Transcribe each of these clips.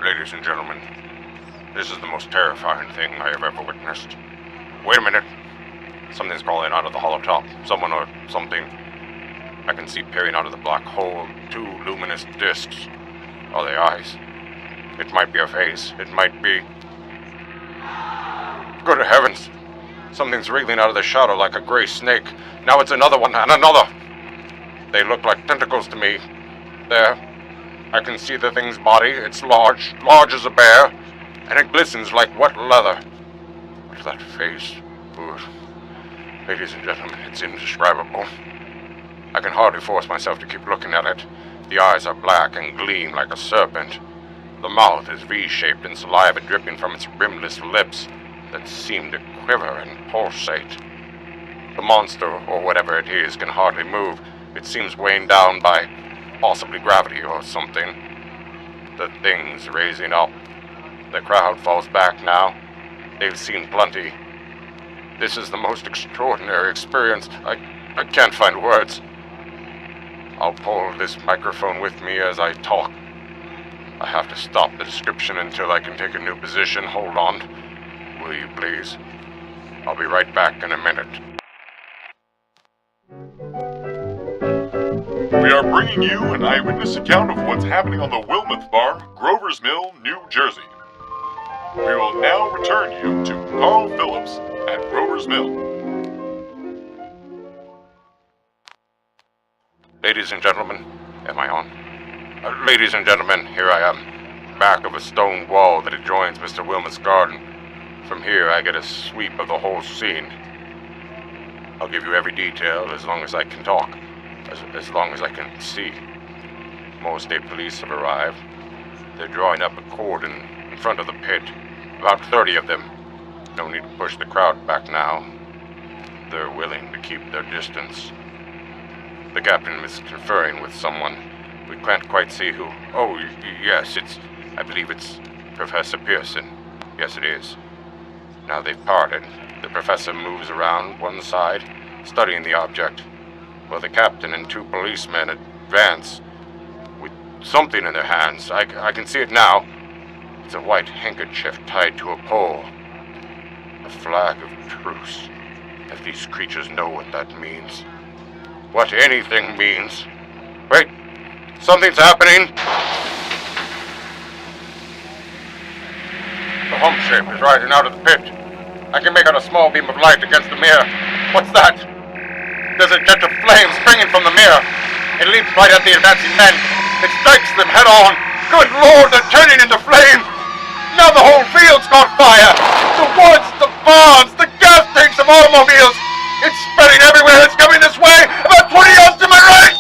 Ladies and gentlemen, this is the most terrifying thing I have ever witnessed. Wait a minute. Something's crawling out of the hollow top. Someone or something. I can see peering out of the black hole 2 luminous discs. Are they eyes? It might be a face. It might be... Good heavens! Something's wriggling out of the shadow like a gray snake. Now it's another one, and another! They look like tentacles to me. There. I can see the thing's body. It's large as a bear, and it glistens like wet leather. But that face... Ooh. Ladies and gentlemen, it's indescribable. I can hardly force myself to keep looking at it. The eyes are black and gleam like a serpent. The mouth is V-shaped and saliva dripping from its rimless lips that seem to quiver and pulsate. The monster, or whatever it is, can hardly move. It seems weighing down by possibly gravity or something. The thing's raising up. The crowd falls back now. They've seen plenty. This is the most extraordinary experience. I can't find words. I'll pull this microphone with me as I talk. I have to stop the description until I can take a new position. Hold on. Will you please? I'll be right back in a minute. We are bringing you an eyewitness account of what's happening on the Wilmoth Farm, Grover's Mill, New Jersey. We will now return you to Carl Phillips at Grover's Mill. Ladies and gentlemen, am I on? Ladies and gentlemen, here I am, back of a stone wall that adjoins Mr. Wilmoth's garden. From here, I get a sweep of the whole scene. I'll give you every detail as long as I can talk, as long as I can see. More state police have arrived. They're drawing up a cordon in front of the pit, about 30 of them. No need to push the crowd back now. They're willing to keep their distance. The captain is conferring with someone. We can't quite see who. Oh, yes, I believe it's Professor Pearson. Yes, it is. Now they've parted. The professor moves around one side, studying the object, while the captain and 2 policemen advance with something in their hands. I can see it now. It's a white handkerchief tied to a pole. A flag of truce. If these creatures know what that means. What anything means. Wait, something's happening. The hump shape is rising out of the pit. I can make out a small beam of light against the mirror. What's that? There's a jet of flame springing from the mirror. It leaps right at the advancing men. It strikes them head on. Good Lord, they're turning into flame. Now the whole field's caught fire. The woods, the barns, the gas tanks of automobiles. It's spreading everywhere. It's coming this way. About 20 yards to my right.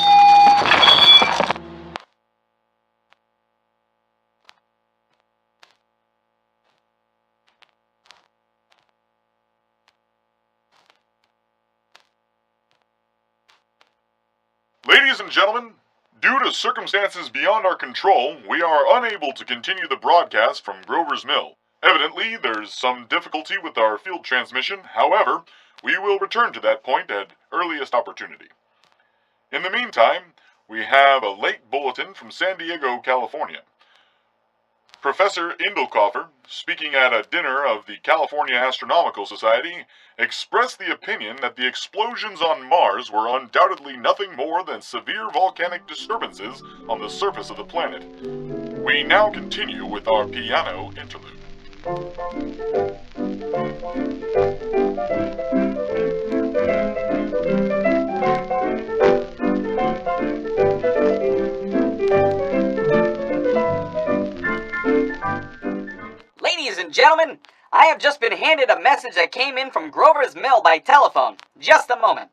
Ladies and gentlemen, due to circumstances beyond our control, we are unable to continue the broadcast from Grover's Mill. Evidently, there's some difficulty with our field transmission. However, we will return to that point at earliest opportunity. In the meantime, we have a late bulletin from San Diego, California. Professor Indlekoffer, speaking at a dinner of the California Astronomical Society, expressed the opinion that the explosions on Mars were undoubtedly nothing more than severe volcanic disturbances on the surface of the planet. We now continue with our piano interlude. Ladies and gentlemen, I have just been handed a message that came in from Grover's Mill by telephone. Just a moment.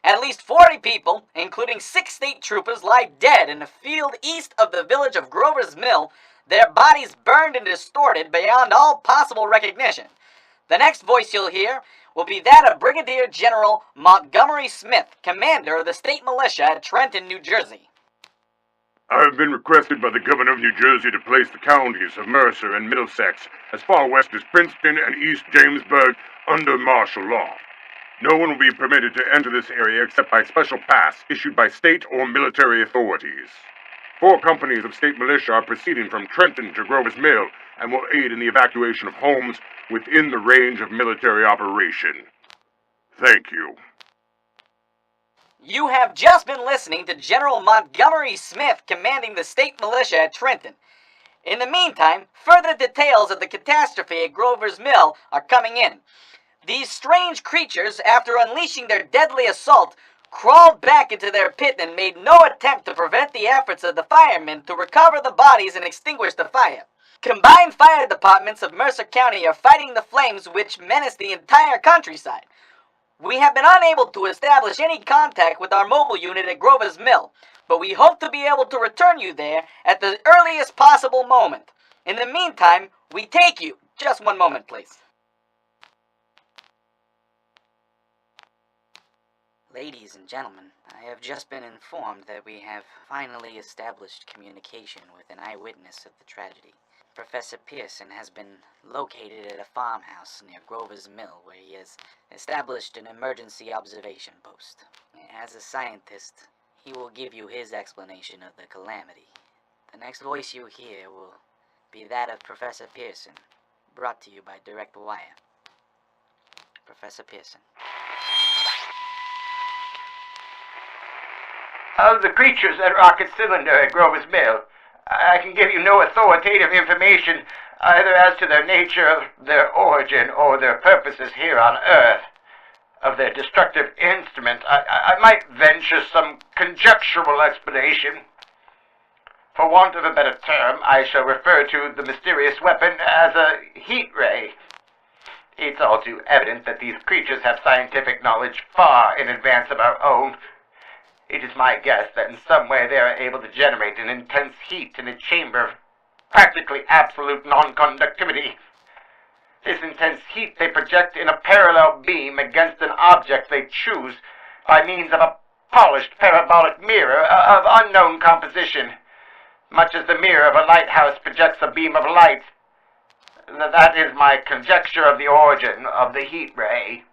At least 40 people, including 6 state troopers, lie dead in a field east of the village of Grover's Mill, their bodies burned and distorted beyond all possible recognition. The next voice you'll hear will be that of Brigadier General Montgomery Smith, commander of the state militia at Trenton, New Jersey. I have been requested by the governor of New Jersey to place the counties of Mercer and Middlesex as far west as Princeton and East Jamesburg under martial law. No one will be permitted to enter this area except by special pass issued by state or military authorities. 4 companies of state militia are proceeding from Trenton to Grover's Mill and will aid in the evacuation of homes within the range of military operation. Thank you. You have just been listening to General Montgomery Smith commanding the state militia at Trenton. In the meantime, further details of the catastrophe at Grover's Mill are coming in. These strange creatures, after unleashing their deadly assault, crawled back into their pit and made no attempt to prevent the efforts of the firemen to recover the bodies and extinguish the fire. Combined fire departments of Mercer County are fighting the flames which menace the entire countryside. We have been unable to establish any contact with our mobile unit at Grover's Mill, but we hope to be able to return you there at the earliest possible moment. In the meantime, we take you. Just one moment, please. Ladies and gentlemen, I have just been informed that we have finally established communication with an eyewitness of the tragedy. Professor Pearson has been located at a farmhouse near Grover's Mill where he has established an emergency observation post. As a scientist, he will give you his explanation of the calamity. The next voice you hear will be that of Professor Pearson, brought to you by direct wire. Professor Pearson. Of the creatures at Rocket Cylinder at Grover's Mill, I can give you no authoritative information either as to their nature, their origin, or their purposes here on Earth. Of their destructive instrument, I might venture some conjectural explanation. For want of a better term, I shall refer to the mysterious weapon as a heat ray. It's all too evident that these creatures have scientific knowledge far in advance of our own. It is my guess that in some way they are able to generate an intense heat in a chamber of practically absolute non-conductivity. This intense heat they project in a parallel beam against an object they choose by means of a polished parabolic mirror of unknown composition, much as the mirror of a lighthouse projects a beam of light. That is my conjecture of the origin of the heat ray.